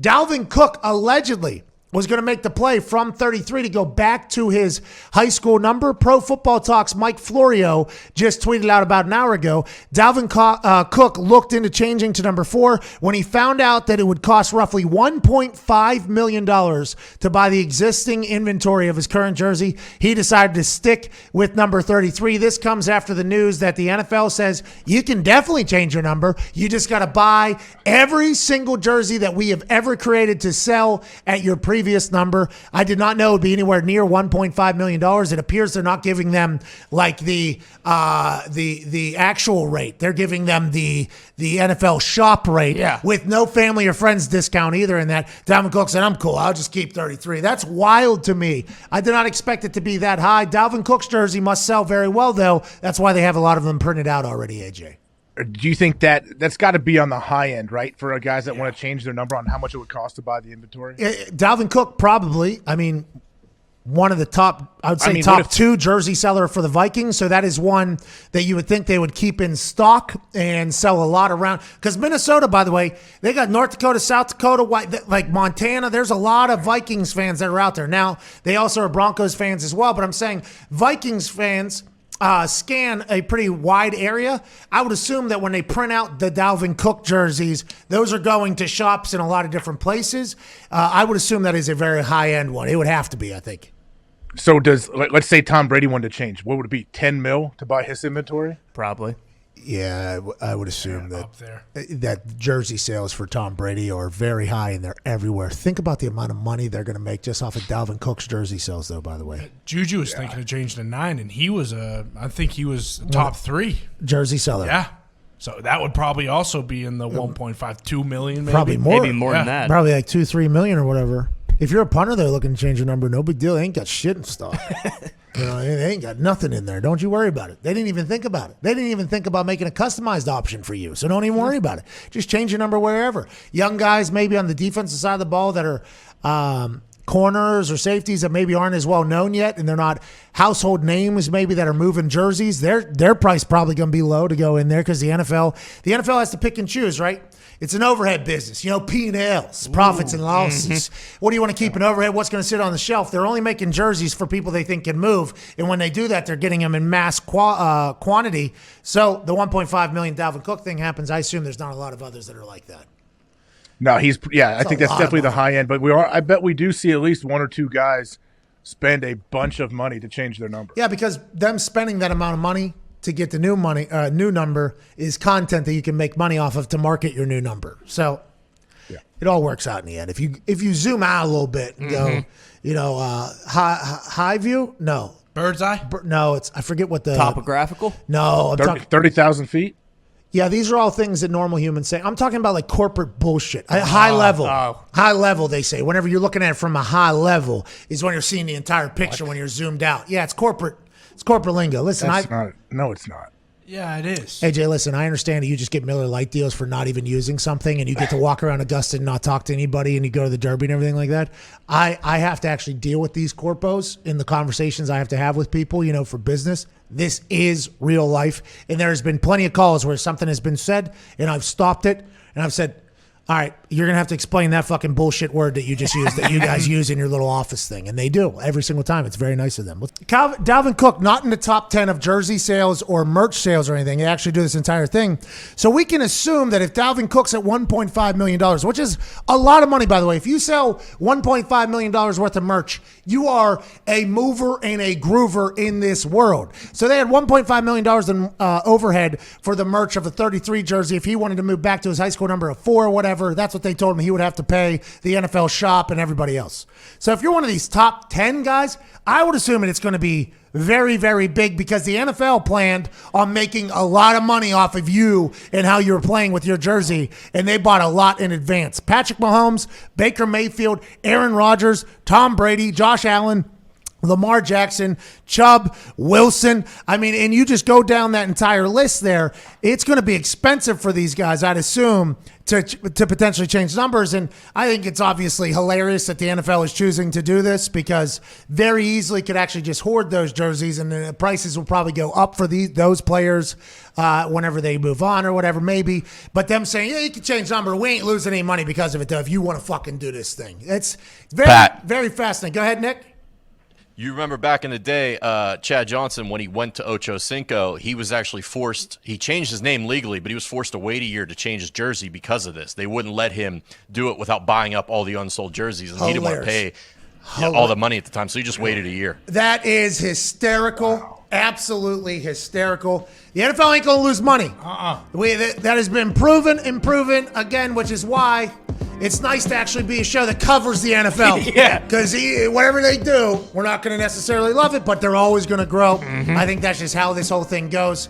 Dalvin Cook allegedly was going to make the play from 33 to go back to his high school number. Pro Football Talk's Mike Florio just tweeted out about an hour ago. Dalvin Cook looked into changing to number 4 when he found out that it would cost roughly $1.5 million to buy the existing inventory of his current jersey. He decided to stick with number 33. This comes after the news that the NFL says you can definitely change your number. You just got to buy every single jersey that we have ever created to sell at your previous number. I did not know it would be anywhere near $1.5 million. It appears they're not giving them like the actual rate. They're giving them the NFL shop rate with no family or friends discount either. In that, Dalvin Cook said, "I'm cool. I'll just keep 33." That's wild to me. I did not expect it to be that high. Dalvin Cook's jersey must sell very well, though. That's why they have a lot of them printed out already, AJ. Do you think that's got to be on the high end, right, for guys that want to change their number on how much it would cost to buy the inventory? Dalvin Cook, probably. I mean, one of the top, I would say top 2 jersey seller for the Vikings. So that is one that you would think they would keep in stock and sell a lot around. Because Minnesota, by the way, they got North Dakota, South Dakota, like Montana. There's a lot of Vikings fans that are out there. Now, they also are Broncos fans as well. But I'm saying Vikings fans scan a pretty wide area. I would assume that when they print out the Dalvin Cook jerseys, those are going to shops in a lot of different places. I would assume that is a very high-end one. It would have to be, I think. So let's say Tom Brady wanted to change. What would it be, 10 mil to buy his inventory? Probably. Yeah, I would assume that jersey sales for Tom Brady are very high and they're everywhere. Think about the amount of money they're going to make just off of Dalvin Cook's jersey sales, though, by the way. Juju was thinking of changing to 9, and I think he was top 3. Jersey seller. Yeah. So that would probably also be in the 1.52 million, maybe. Probably more. Maybe more than that. Probably like 2-3 million or whatever. If you're a punter, they're looking to change your number. No big deal. They ain't got shit in stock. They ain't got nothing in there. Don't you worry about it. They didn't even think about it. They didn't even think about making a customized option for you. So don't even worry about it. Just change your number wherever. Young guys maybe on the defensive side of the ball that are corners or safeties that maybe aren't as well known yet, and they're not household names maybe that are moving jerseys. Their price probably going to be low to go in there because the NFL has to pick and choose, right? It's an overhead business, P&Ls, profits and losses. What do you want to keep in overhead? What's going to sit on the shelf? They're only making jerseys for people they think can move. And when they do that, they're getting them in mass quantity. So the 1.5 million Dalvin Cook thing happens. I assume there's not a lot of others that are like that. No, I think that's definitely the high end. But I bet we do see at least 1 or 2 guys spend a bunch of money to change their number. Yeah, because them spending that amount of money to get the new number is content that you can make money off of to market your new number. So it all works out in the end. If you zoom out a little bit and go, high view, no. Bird's eye? No, I forget what the topographical. No, 30,000 feet. Yeah, these are all things that normal humans say. I'm talking about like corporate bullshit. High level. High level, they say. Whenever you're looking at it from a high level is when you're seeing the entire picture when you're zoomed out. Yeah, it's corporate. It's corporate lingo. Listen, No, it's not. Yeah, it is. AJ, listen, I understand that you just get Miller Lite deals for not even using something, and you get to walk around Augusta and not talk to anybody, and you go to the Derby and everything like that. I have to actually deal with these corpos in the conversations I have to have with people, for business. This is real life, and there has been plenty of calls where something has been said, and I've stopped it, and I've said, all right, you're going to have to explain that fucking bullshit word that you just used, that you guys use in your little office thing. And they do every single time. It's very nice of them. Dalvin Cook, not in the top 10 of jersey sales or merch sales or anything. They actually do this entire thing. So we can assume that if Dalvin Cook's at $1.5 million, which is a lot of money, by the way, if you sell $1.5 million worth of merch, you are a mover and a groover in this world. So they had $1.5 million in overhead for the merch of a 33 jersey. If he wanted to move back to his high school number of 4 or whatever, that's what they told him he would have to pay the NFL shop and everybody else. So if you're one of these top 10 guys, I would assume it's going to be very, very big because the NFL planned on making a lot of money off of you and how you were playing with your jersey, and they bought a lot in advance. Patrick Mahomes, Baker Mayfield, Aaron Rodgers, Tom Brady, Josh Allen, Lamar Jackson, Chubb, Wilson. I mean, and you just go down that entire list there. It's going to be expensive for these guys, I'd assume, to potentially change numbers. And I think it's obviously hilarious that the NFL is choosing to do this because very easily could actually just hoard those jerseys and the prices will probably go up for those players whenever they move on or whatever, maybe. But them saying, yeah, you can change number. We ain't losing any money because of it, though, if you want to fucking do this thing. It's very, very fascinating. Go ahead, Nick. You remember back in the day, Chad Johnson, when he went to Ocho Cinco, he was actually forced – he changed his name legally, but he was forced to wait a year to change his jersey because of this. They wouldn't let him do it without buying up all the unsold jerseys, and he didn't want to pay all the money at the time, so he just waited a year. That is hysterical. Wow. Absolutely hysterical. The NFL ain't going to lose money. That has been proven and proven again, which is why it's nice to actually be a show that covers the NFL. Yeah. Because whatever they do, we're not going to necessarily love it, but they're always going to grow. I think that's just how this whole thing goes.